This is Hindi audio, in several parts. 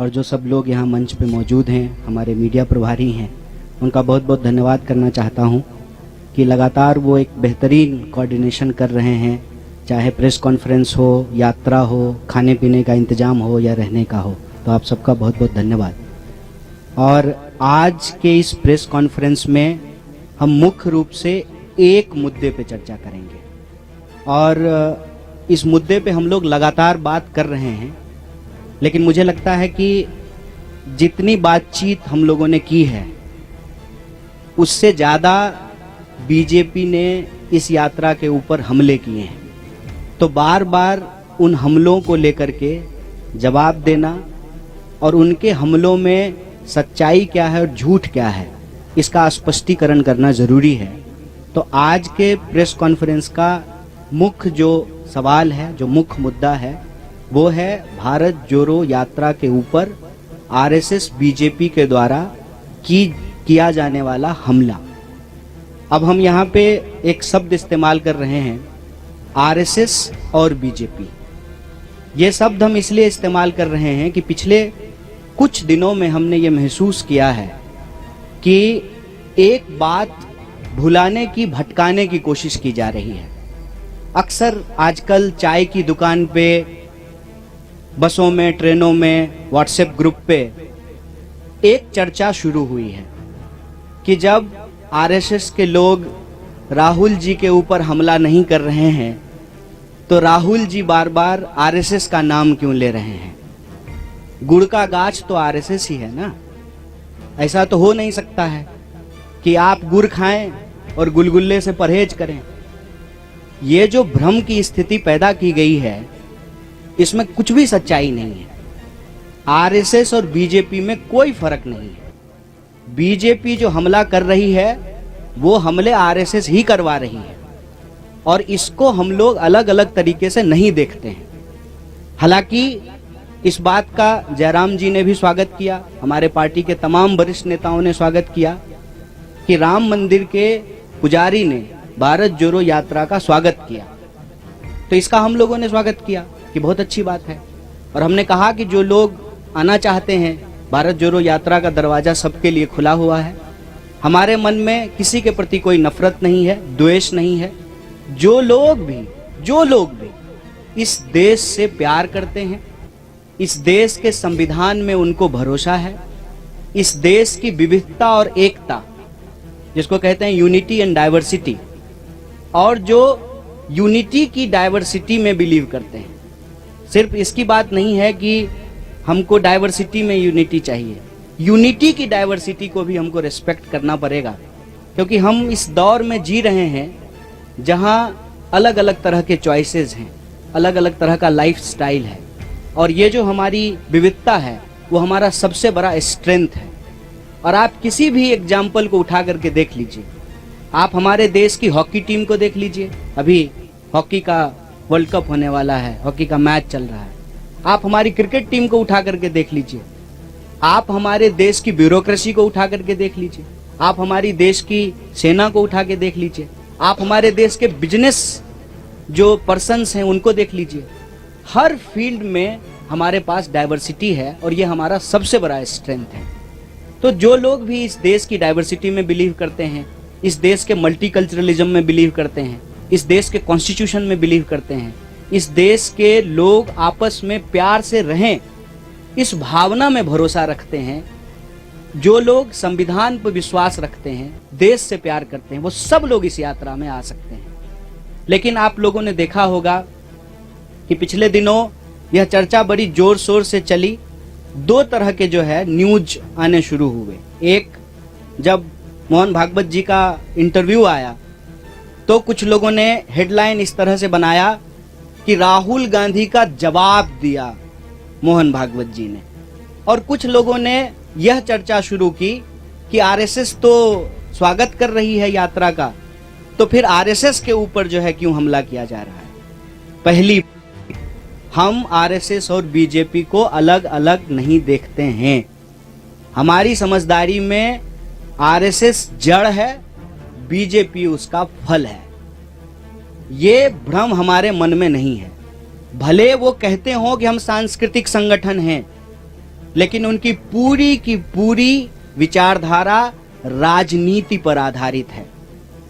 और जो सब लोग यहाँ मंच पे मौजूद हैं, हमारे मीडिया प्रभारी हैं, उनका बहुत बहुत धन्यवाद करना चाहता हूँ कि लगातार वो एक बेहतरीन कोऑर्डिनेशन कर रहे हैं, चाहे प्रेस कॉन्फ्रेंस हो, यात्रा हो, खाने पीने का इंतजाम हो या रहने का हो। तो आप सबका बहुत बहुत धन्यवाद। और आज के इस प्रेस कॉन्फ्रेंस में हम मुख्य रूप से एक मुद्दे पे चर्चा करेंगे और इस मुद्दे पे हम लोग लगातार बात कर रहे हैं, लेकिन मुझे लगता है कि जितनी बातचीत हम लोगों ने की है उससे ज़्यादा बीजेपी ने इस यात्रा के ऊपर हमले किए हैं। तो बार बार उन हमलों को लेकर के जवाब देना और उनके हमलों में सच्चाई क्या है और झूठ क्या है, इसका स्पष्टीकरण करना ज़रूरी है। तो आज के प्रेस कॉन्फ्रेंस का मुख्य जो सवाल है, जो मुख्य मुद्दा है, वो है भारत जोड़ो यात्रा के ऊपर आरएसएस बीजेपी के द्वारा किया जाने वाला हमला। अब हम यहाँ पे एक शब्द इस्तेमाल कर रहे हैं, आरएसएस और बीजेपी। ये शब्द हम इसलिए इस्तेमाल कर रहे हैं कि पिछले कुछ दिनों में हमने ये महसूस किया है कि एक बात भुलाने की, भटकाने की कोशिश की जा रही है। अक्सर आजकल चाय की दुकान पे, बसों में, ट्रेनों में, व्हाट्सएप ग्रुप पे एक चर्चा शुरू हुई है कि जब आरएसएस के लोग राहुल जी के ऊपर हमला नहीं कर रहे हैं तो राहुल जी बार बार आरएसएस का नाम क्यों ले रहे हैं? गुड़ का गाछ तो आरएसएस ही है ना। ऐसा तो हो नहीं सकता है कि आप गुड़ खाएं और गुलगुल्ले से परहेज करें। ये जो भ्रम की स्थिति पैदा की गई है, इसमें कुछ भी सच्चाई नहीं है। आरएसएस और बीजेपी में कोई फर्क नहीं है। बीजेपी जो हमला कर रही है वो हमले आरएसएस ही करवा रही है और इसको हम लोग अलग अलग तरीके से नहीं देखते हैं। हालांकि इस बात का जयराम जी ने भी स्वागत किया, हमारे पार्टी के तमाम वरिष्ठ नेताओं ने स्वागत किया कि राम मंदिर के पुजारी ने भारत जोड़ो यात्रा का स्वागत किया। तो इसका हम लोगों ने स्वागत किया कि बहुत अच्छी बात है। और हमने कहा कि जो लोग आना चाहते हैं, भारत जोड़ो यात्रा का दरवाजा सबके लिए खुला हुआ है। हमारे मन में किसी के प्रति कोई नफरत नहीं है, द्वेष नहीं है। जो लोग भी इस देश से प्यार करते हैं, इस देश के संविधान में उनको भरोसा है, इस देश की विविधता और एकता, जिसको कहते हैं यूनिटी एंड डाइवर्सिटी, और जो यूनिटी की डाइवर्सिटी में बिलीव करते हैं। सिर्फ इसकी बात नहीं है कि हमको डाइवर्सिटी में यूनिटी चाहिए, यूनिटी की डाइवर्सिटी को भी हमको रिस्पेक्ट करना पड़ेगा, क्योंकि हम इस दौर में जी रहे हैं जहां अलग अलग तरह के चॉइसेस हैं, अलग अलग तरह का लाइफ स्टाइल है। और ये जो हमारी विविधता है वो हमारा सबसे बड़ा स्ट्रेंथ है। और आप किसी भी एग्जाम्पल को उठा करके देख लीजिए। आप हमारे देश की हॉकी टीम को देख लीजिए, अभी हॉकी का वर्ल्ड कप होने वाला है, हॉकी का मैच चल रहा है। आप हमारी क्रिकेट टीम को उठा करके देख लीजिए, आप हमारे देश की ब्यूरोक्रेसी को उठा करके देख लीजिए, आप हमारी देश की सेना को उठा के देख लीजिए, आप हमारे देश के बिजनेस जो पर्सन्स हैं उनको देख लीजिए। हर फील्ड में हमारे पास डाइवर्सिटी है और ये हमारा सबसे बड़ा स्ट्रेंथ है। तो जो लोग भी इस देश की डाइवर्सिटी में बिलीव करते हैं, इस देश के मल्टीकल्चरलिज्म में बिलीव करते हैं, इस देश के कॉन्स्टिट्यूशन में बिलीव करते हैं, इस देश के लोग आपस में प्यार से रहें, इस भावना में भरोसा रखते हैं, जो लोग संविधान पर विश्वास रखते हैं, देश से प्यार करते हैं, वो सब लोग इस यात्रा में आ सकते हैं। लेकिन आप लोगों ने देखा होगा कि पिछले दिनों यह चर्चा बड़ी जोर शोर से चली। दो तरह के जो है न्यूज आने शुरू हुए। एक, जब मोहन भागवत जी का इंटरव्यू आया तो कुछ लोगों ने हेडलाइन इस तरह से बनाया कि राहुल गांधी का जवाब दिया मोहन भागवत जी ने, और कुछ लोगों ने यह चर्चा शुरू की कि आरएसएस तो स्वागत कर रही है यात्रा का, तो फिर आरएसएस के ऊपर जो है क्यों हमला किया जा रहा है। पहली, हम आरएसएस और बीजेपी को अलग अलग नहीं देखते हैं। हमारी समझदारी में आरएसएस जड़ है, बीजेपी उसका फल है। ये भ्रम हमारे मन में नहीं है। भले वो कहते हो कि हम सांस्कृतिक संगठन हैं, लेकिन उनकी पूरी की पूरी विचारधारा राजनीति पर आधारित है।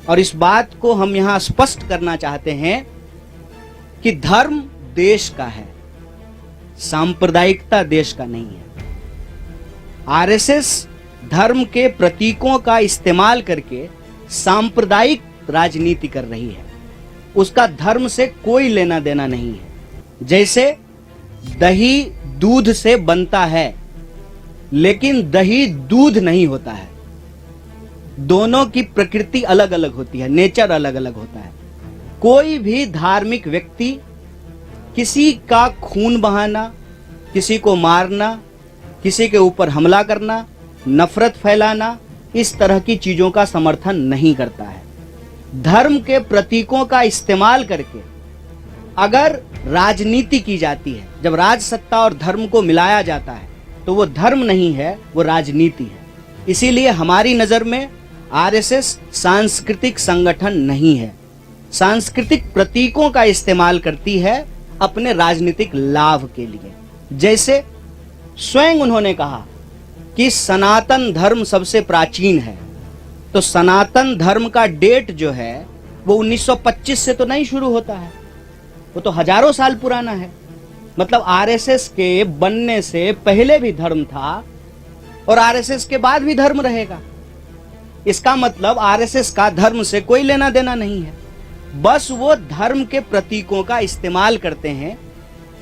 और इस बात को हम यहां स्पष्ट करना चाहते हैं कि धर्म देश का है, सांप्रदायिकता देश का नहीं है। आरएसएस धर्म के प्रतीकों का इस्तेमाल करके सांप्रदायिक राजनीति कर रही है, उसका धर्म से कोई लेना देना नहीं है। जैसे दही दूध से बनता है, लेकिन दही दूध नहीं होता है। दोनों की प्रकृति अलग अलग होती है, नेचर अलग अलग होता है। कोई भी धार्मिक व्यक्ति किसी का खून बहाना, किसी को मारना, किसी के ऊपर हमला करना, नफरत फैलाना, इस तरह की चीजों का समर्थन नहीं करता है। धर्म के प्रतीकों का इस्तेमाल करके अगर राजनीति की जाती है, जब राज सत्ता और धर्म को मिलाया जाता है, तो वो धर्म नहीं है, वो राजनीति है। इसीलिए हमारी नजर में आरएसएस सांस्कृतिक संगठन नहीं है। सांस्कृतिक प्रतीकों का इस्तेमाल करती है अपने राजनीतिक लाभ के लिए। जैसे स्वयं उन्होंने कहा कि सनातन धर्म सबसे प्राचीन है, तो सनातन धर्म का डेट जो है वो 1925 से तो नहीं शुरू होता है, वो तो हजारों साल पुराना है। मतलब आरएसएस के बनने से पहले भी धर्म था और आरएसएस के बाद भी धर्म रहेगा। इसका मतलब आरएसएस का धर्म से कोई लेना देना नहीं है। बस वो धर्म के प्रतीकों का इस्तेमाल करते हैं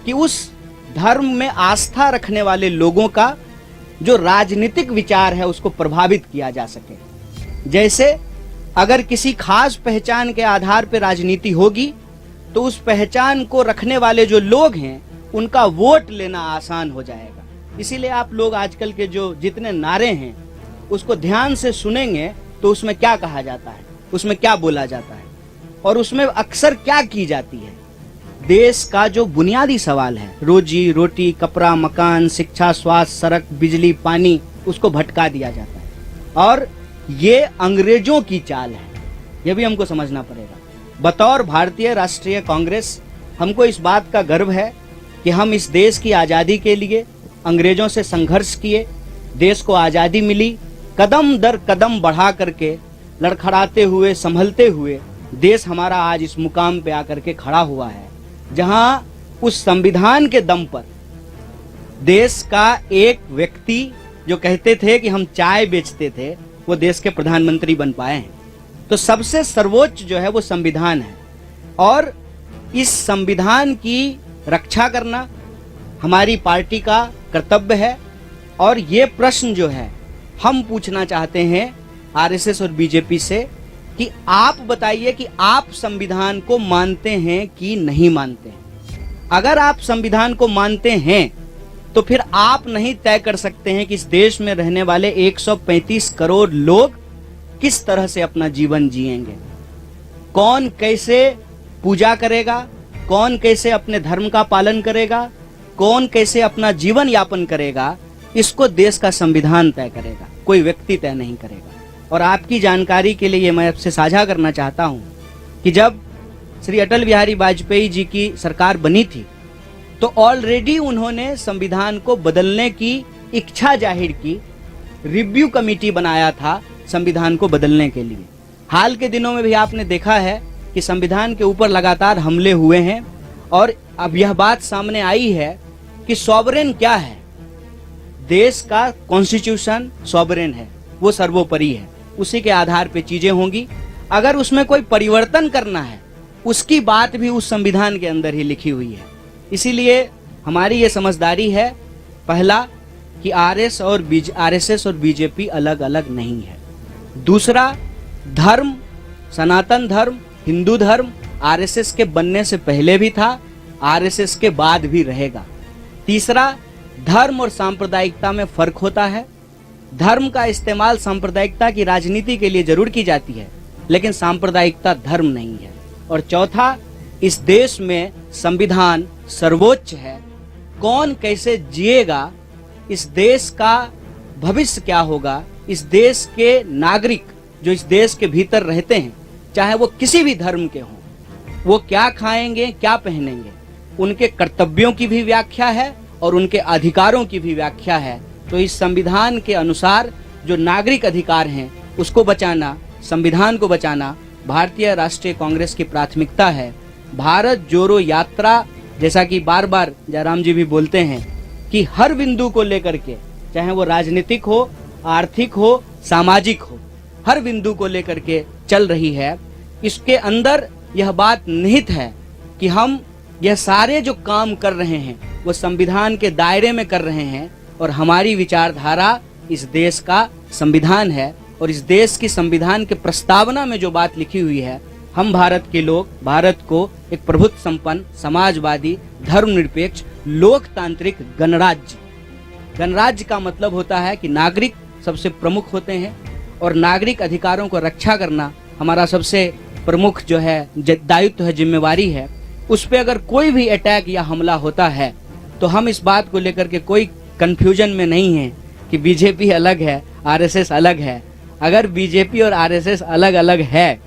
कि उस धर्म में आस्था रखने वाले लोगों का जो राजनीतिक विचार है उसको प्रभावित किया जा सके। जैसे अगर किसी खास पहचान के आधार पर राजनीति होगी तो उस पहचान को रखने वाले जो लोग हैं उनका वोट लेना आसान हो जाएगा। इसीलिए आप लोग आजकल के जो जितने नारे हैं उसको ध्यान से सुनेंगे तो उसमें क्या कहा जाता है, उसमें क्या बोला जाता है और उसमें अक्सर क्या की जाती है। देश का जो बुनियादी सवाल है, रोजी रोटी, कपड़ा, मकान, शिक्षा, स्वास्थ्य, सड़क, बिजली, पानी, उसको भटका दिया जाता है। और ये अंग्रेजों की चाल है, यह भी हमको समझना पड़ेगा। बतौर भारतीय राष्ट्रीय कांग्रेस हमको इस बात का गर्व है कि हम इस देश की आज़ादी के लिए अंग्रेजों से संघर्ष किए, देश को आज़ादी मिली, कदम दर कदम बढ़ा करके लड़खड़ाते हुए, संभलते हुए देश हमारा आज इस मुकाम पे आकर के खड़ा हुआ है, जहां उस संविधान के दम पर देश का एक व्यक्ति जो कहते थे कि हम चाय बेचते थे, वो देश के प्रधानमंत्री बन पाए हैं। तो सबसे सर्वोच्च जो है वो संविधान है और इस संविधान की रक्षा करना हमारी पार्टी का कर्तव्य है। और ये प्रश्न जो है हम पूछना चाहते हैं आरएसएस और बीजेपी से कि आप बताइए कि आप संविधान को मानते हैं कि नहीं मानते हैं। अगर आप संविधान को मानते हैं तो फिर आप नहीं तय कर सकते हैं कि इस देश में रहने वाले 135 करोड़ लोग किस तरह से अपना जीवन जिएंगे, कौन कैसे पूजा करेगा, कौन कैसे अपने धर्म का पालन करेगा, कौन कैसे अपना जीवन यापन करेगा। इसको देश का संविधान तय करेगा, कोई व्यक्ति तय नहीं करेगा। और आपकी जानकारी के लिए मैं आपसे साझा करना चाहता हूं कि जब श्री अटल बिहारी वाजपेयी जी की सरकार बनी थी तो ऑलरेडी उन्होंने संविधान को बदलने की इच्छा जाहिर की, रिव्यू कमेटी बनाया था संविधान को बदलने के लिए। हाल के दिनों में भी आपने देखा है कि संविधान के ऊपर लगातार हमले हुए हैं और अब यह बात सामने आई है कि सॉवरेन क्या है। देश का कॉन्स्टिट्यूशन सॉवरेन है, वो सर्वोपरि है, उसी के आधार पे चीजें होंगी। अगर उसमें कोई परिवर्तन करना है उसकी बात भी उस संविधान के अंदर ही लिखी हुई है। इसीलिए हमारी ये समझदारी है, पहला कि आरएसएस और बीजेपी अलग अलग नहीं है। दूसरा, धर्म, सनातन धर्म, हिंदू धर्म आरएसएस के बनने से पहले भी था, आरएसएस के बाद भी रहेगा। तीसरा, धर्म और सांप्रदायिकता में फर्क होता है। धर्म का इस्तेमाल सांप्रदायिकता की राजनीति के लिए जरूर की जाती है, लेकिन सांप्रदायिकता धर्म नहीं है। और चौथा, इस देश में संविधान सर्वोच्च है। कौन कैसे जिएगा, इस देश का भविष्य क्या होगा, इस देश के नागरिक जो इस देश के भीतर रहते हैं, चाहे वो किसी भी धर्म के हों, वो क्या खाएंगे, क्या पहनेंगे, उनके कर्तव्यों की भी व्याख्या है और उनके अधिकारों की भी व्याख्या है। तो इस संविधान के अनुसार जो नागरिक अधिकार हैं उसको बचाना, संविधान को बचाना भारतीय राष्ट्रीय कांग्रेस की प्राथमिकता है। भारत जोड़ो यात्रा, जैसा कि बार बार जयराम जी भी बोलते हैं कि हर बिंदु को लेकर के, चाहे वो राजनीतिक हो, आर्थिक हो, सामाजिक हो, हर बिंदु को लेकर के चल रही है। इसके अंदर यह बात निहित है कि हम यह सारे जो काम कर रहे हैं वो संविधान के दायरे में कर रहे हैं और हमारी विचारधारा इस देश का संविधान है। और इस देश की संविधान के प्रस्तावना में जो बात लिखी हुई है, हम भारत के लोग भारत को एक प्रभुत्व संपन्न, समाजवादी, धर्मनिरपेक्ष, लोकतांत्रिक गणराज्य का मतलब होता है कि नागरिक सबसे प्रमुख होते हैं और नागरिक अधिकारों को रक्षा करना हमारा सबसे प्रमुख जो है दायित्व है, जिम्मेवारी है। उस पे अगर कोई भी अटैक या हमला होता है तो हम इस बात को लेकर के कोई कंफ्यूजन में नहीं है कि बीजेपी अलग है, आरएसएस अलग है। अगर बीजेपी और आरएसएस अलग अलग है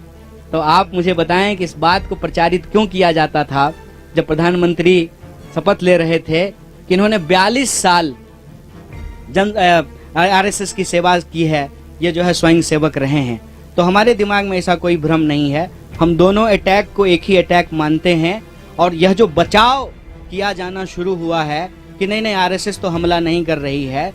तो आप मुझे बताएं कि इस बात को प्रचारित क्यों किया जाता था जब प्रधानमंत्री शपथ ले रहे थे कि इन्होंने 42 साल आरएसएस की सेवा की है, ये जो है स्वयं सेवक रहे हैं। तो हमारे दिमाग में ऐसा कोई भ्रम नहीं है। हम दोनों अटैक को एक ही अटैक मानते हैं और यह जो बचाव किया जाना शुरू हुआ है कि नहीं आरएसएस तो हमला नहीं कर रही है,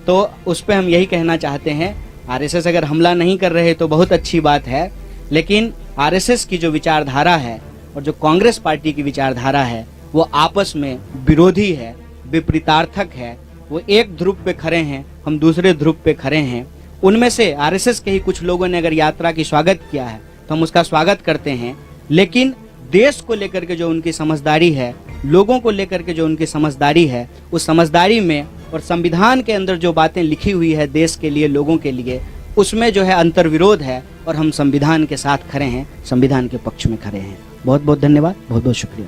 तो उस पर हम यही कहना चाहते हैं, आरएसएस अगर हमला नहीं कर रहे तो बहुत अच्छी बात है, लेकिन आरएसएस की जो विचारधारा है और जो कांग्रेस पार्टी की विचारधारा है वो आपस में विरोधी है, विपरीतार्थक है। वो एक ध्रुव पे खड़े हैं, हम दूसरे ध्रुव पे खड़े हैं। उनमें से आरएसएस के ही कुछ लोगों ने अगर यात्रा की स्वागत किया है तो हम उसका स्वागत करते हैं, लेकिन देश को लेकर के जो उनकी समझदारी है, लोगों को लेकर के जो उनकी समझदारी है, उस समझदारी में और संविधान के अंदर जो बातें लिखी हुई है देश के लिए, लोगों के लिए, उसमें जो है अंतर्विरोध है और हम संविधान के साथ खड़े हैं, संविधान के पक्ष में खड़े हैं। बहुत बहुत धन्यवाद, बहुत बहुत शुक्रिया।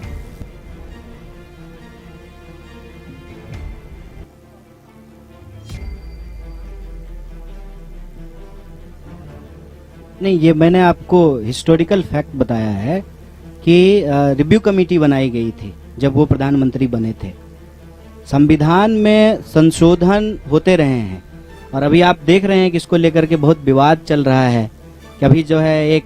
नहीं, ये मैंने आपको हिस्टोरिकल फैक्ट बताया है कि रिव्यू कमेटी बनाई गई थी जब वो प्रधानमंत्री बने थे। संविधान में संशोधन होते रहे हैं और अभी आप देख रहे हैं कि इसको लेकर के बहुत विवाद चल रहा है कि अभी जो है एक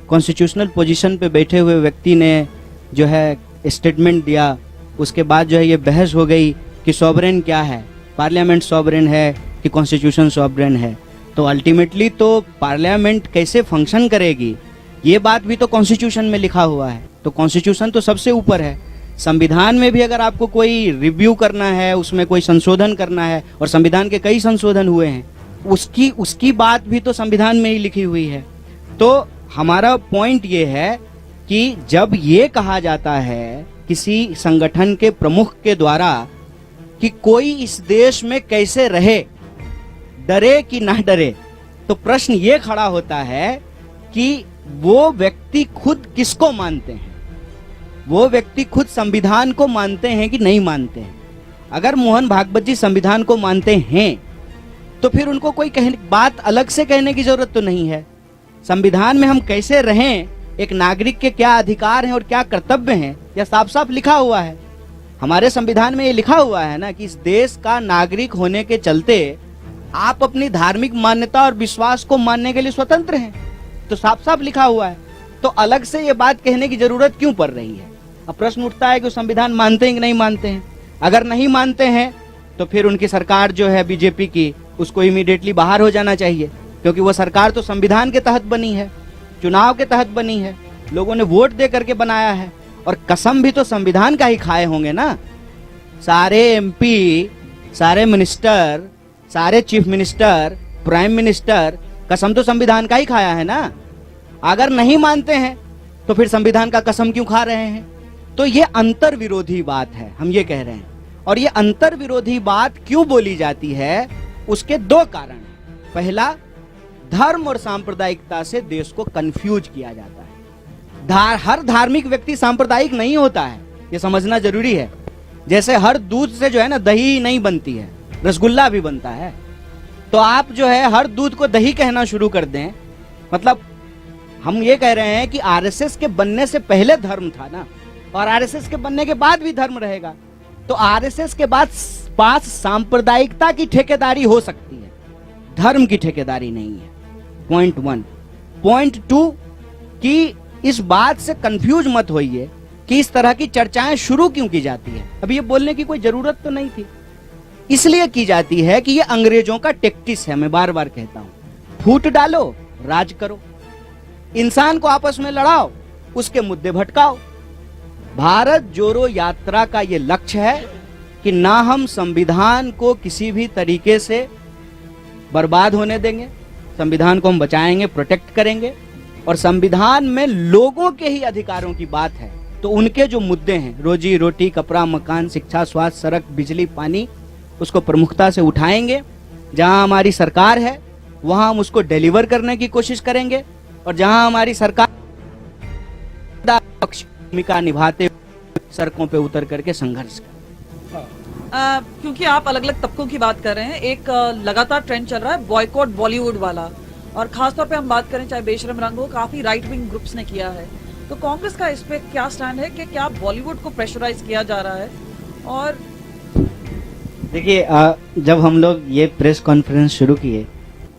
कॉन्स्टिट्यूशनल पोजीशन पे बैठे हुए व्यक्ति ने जो है स्टेटमेंट दिया, उसके बाद जो है ये बहस हो गई कि सॉवरेन क्या है, पार्लियामेंट सॉवरेन है कि कॉन्स्टिट्यूशन सॉवरेन है। तो अल्टीमेटली तो पार्लियामेंट कैसे फंक्शन करेगी ये बात भी तो कॉन्स्टिट्यूशन में लिखा हुआ है। तो कॉन्स्टिट्यूशन तो सबसे ऊपर है। संविधान में भी अगर आपको कोई रिव्यू करना है, उसमें कोई संशोधन करना है, और संविधान के कई संशोधन हुए हैं, उसकी बात भी तो संविधान में ही लिखी हुई है। तो हमारा पॉइंट ये है कि जब ये कहा जाता है किसी संगठन के प्रमुख के द्वारा कि कोई इस देश में कैसे रहे, डरे कि ना डरे, तो प्रश्न ये खड़ा होता है कि वो व्यक्ति खुद किसको मानते हैं, वो व्यक्ति खुद संविधान को मानते हैं कि नहीं मानते हैं। अगर मोहन भागवत जी संविधान को मानते हैं तो फिर उनको कोई बात अलग से कहने की जरूरत तो नहीं है। संविधान में हम कैसे रहें, एक नागरिक के क्या अधिकार हैं और क्या कर्तव्य हैं, यह साफ साफ लिखा हुआ है। हमारे संविधान में ये लिखा हुआ है ना कि इस देश का नागरिक होने के चलते आप अपनी धार्मिक मान्यता और विश्वास को मानने के लिए स्वतंत्र हैं, तो साफ साफ लिखा हुआ है। तो अलग से ये बात कहने की जरूरत क्यों पड़ रही है। अब प्रश्न उठता है कि संविधान मानते हैं कि नहीं मानते हैं। अगर नहीं मानते हैं तो फिर उनकी सरकार जो है बीजेपी की, उसको इमीडिएटली बाहर हो जाना चाहिए, क्योंकि वो सरकार तो संविधान के तहत बनी है, चुनाव के तहत बनी है, लोगों ने वोट दे करके बनाया है, और कसम भी तो संविधान का ही खाए होंगे ना। सारे एमपी, सारे मिनिस्टर, सारे चीफ मिनिस्टर, प्राइम मिनिस्टर, कसम तो संविधान का ही खाया है ना। अगर नहीं मानते हैं तो फिर संविधान का कसम क्यों खा रहे हैं। तो ये अंतर विरोधी बात है, हम ये कह रहे हैं। और ये अंतर विरोधी बात क्यों बोली जाती है, उसके दो कारण हैं। पहला, धर्म और सांप्रदायिकता से देश को कंफ्यूज किया जाता है। हर धार्मिक व्यक्ति सांप्रदायिक नहीं होता है, ये समझना जरूरी है। जैसे हर दूध से जो है ना दही नहीं बनती है, रसगुल्ला भी बनता है। तो आप जो है हर दूध को दही कहना शुरू कर दें, मतलब हम ये कह रहे हैं कि आरएसएस के बनने से पहले धर्म था ना, और आरएसएस के बनने के बाद भी धर्म रहेगा। तो आरएसएस के पास सांप्रदायिकता की ठेकेदारी हो सकती है, धर्म की ठेकेदारी नहीं है। पॉइंट 1। पॉइंट 2 कि इस बात से कंफ्यूज मत होइए कि इस तरह की चर्चाएं शुरू क्यों की जाती है। अभी ये बोलने की कोई जरूरत तो नहीं थी, इसलिए की जाती है कि ये अंग्रेजों का टेक्टिस है। मैं बार बार कहता हूं, फूट डालो, राज करो, इंसान को आपस में लड़ाओ, उसके मुद्दे भटकाओ। भारत जोड़ो यात्रा का ये लक्ष्य है कि ना हम संविधान को किसी भी तरीके से बर्बाद होने देंगे, संविधान को हम बचाएंगे, प्रोटेक्ट करेंगे। और संविधान में लोगों के ही अधिकारों की बात है, तो उनके जो मुद्दे हैं, रोजी रोटी, कपड़ा, मकान, शिक्षा, स्वास्थ्य, सड़क, बिजली, पानी, उसको प्रमुखता से उठाएंगे। जहां हमारी सरकार है वहां हम उसको डिलीवर करने की कोशिश करेंगे, और जहां हमारी सरकार भूमिका निभाते हुए सड़कों पे उतर करके संघर्ष करें। क्योंकि आप अलग अलग तबकों की बात कर रहे हैं, एक लगातार ट्रेंड चल रहा है बॉयकॉट बॉलीवुड वाला, और खासतौर पे हम बात करें चाहे बेशरम रंग हो, काफी राइट विंग ग्रुप्स ने किया है। तो कांग्रेस का इस पे क्या स्टैंड है कि क्या बॉलीवुड को प्रेशराइज किया जा रहा है? और देखिए, जब हम लोग ये प्रेस कॉन्फ्रेंस शुरू किए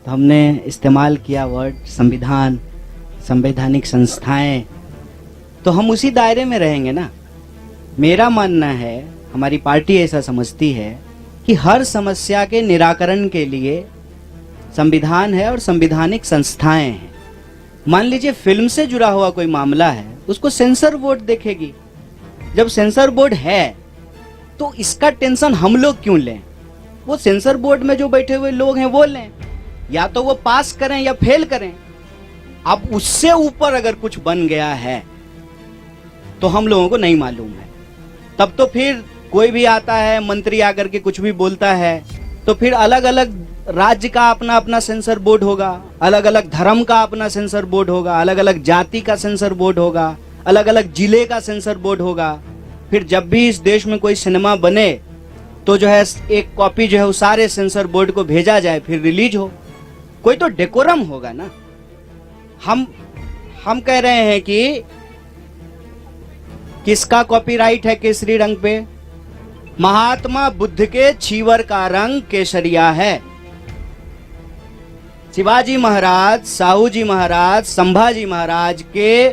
तो हमने इस्तेमाल किया वर्ड संविधान, संवैधानिक संस्थाएं, तो हम उसी दायरे में रहेंगे ना। मेरा मानना है, हमारी पार्टी ऐसा समझती है कि हर समस्या के निराकरण के लिए संविधान है और संवैधानिक संस्थाएं हैं। मान लीजिए फिल्म से जुड़ा हुआ कोई मामला है, उसको सेंसर बोर्ड देखेगी। जब सेंसर बोर्ड है तो इसका टेंशन हम लोग क्यों लें? वो सेंसर बोर्ड में जो बैठे हुए लोग हैं वो लें, या तो वो पास करें या फेल करें। अब उससे ऊपर अगर कुछ बन गया है तो हम लोगों को नहीं मालूम है। तब तो फिर कोई भी आता है, मंत्री आकर के कुछ भी बोलता है, तो फिर अलग अलग राज्य का अपना अपना सेंसर बोर्ड होगा, अलग अलग धर्म का अपना सेंसर बोर्ड होगा, अलग अलग जाति का सेंसर बोर्ड होगा, अलग अलग जिले का सेंसर बोर्ड होगा। फिर जब भी इस देश में कोई सिनेमा बने तो जो है एक कॉपी जो है वो सारे सेंसर बोर्ड को भेजा जाए, फिर रिलीज हो। कोई तो डेकोरम होगा ना। हम कह रहे हैं कि किसका कॉपीराइट है केसरी रंग पे? महात्मा बुद्ध के छीवर का रंग केसरिया है। शिवाजी महाराज, साहू जी महाराज, संभाजी महाराज के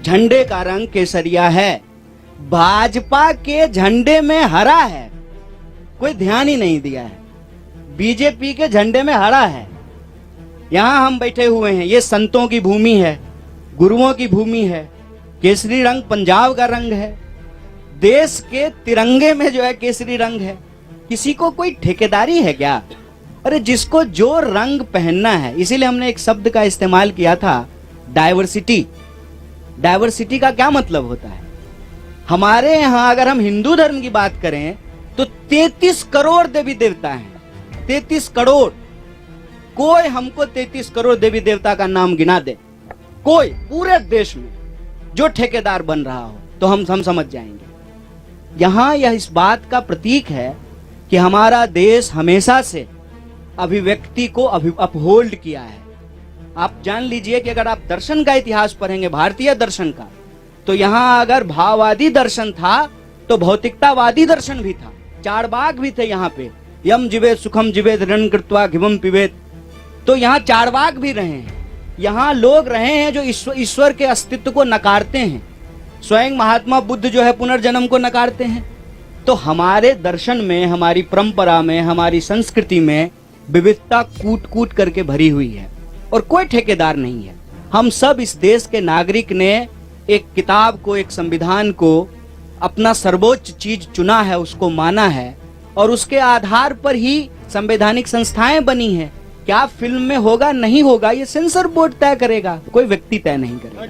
झंडे का रंग केसरिया है। भाजपा के झंडे में हरा है, कोई ध्यान ही नहीं दिया है। बीजेपी के झंडे में हरा है। यहां हम बैठे हुए हैं, ये संतों की भूमि है, गुरुओं की भूमि है। केसरी रंग पंजाब का रंग है। देश के तिरंगे में जो है केसरी रंग है। किसी को कोई ठेकेदारी है क्या? अरे जिसको जो रंग पहनना है, इसीलिए हमने एक शब्द का इस्तेमाल किया था, डाइवर्सिटी। डाइवर्सिटी का क्या मतलब होता है? हमारे यहां अगर हम हिंदू धर्म की बात करें तो 33 करोड़ देवी देवता हैं। 33 करोड़। कोई हमको 33 करोड़ देवी देवता का नाम गिना दे, कोई पूरे देश में जो ठेकेदार बन रहा हो, तो हम समझ जाएंगे। यहां यह इस बात का प्रतीक है कि हमारा देश हमेशा से अभिव्यक्ति को अपहोल्ड किया है। आप जान लीजिए कि अगर आप दर्शन का इतिहास पढ़ेंगे, भारतीय दर्शन का, तो यहां अगर भाववादी दर्शन था तो भौतिकतावादी दर्शन भी था। चारवाक भी थे यहाँ पे, यम जीवेत सुखम जीवेत रण कृत्वा घिवम पिबेत। तो यहाँ चारवाक भी रहे हैं। यहाँ लोग रहे हैं जो ईश्वर के अस्तित्व को नकारते हैं। स्वयं महात्मा बुद्ध जो है पुनर्जन्म को नकारते हैं। तो हमारे दर्शन में, हमारी परंपरा में, हमारी संस्कृति में विविधता कूट कूट करके भरी हुई है और कोई ठेकेदार नहीं है। हम सब इस देश के नागरिक ने एक किताब को, एक संविधान को अपना सर्वोच्च चीज चुना है, उसको माना है, और उसके आधार पर ही संवैधानिक संस्थाएं बनी हैं। क्या फिल्म में होगा नहीं होगा ये सेंसर बोर्ड तय करेगा, कोई व्यक्ति तय नहीं करेगा।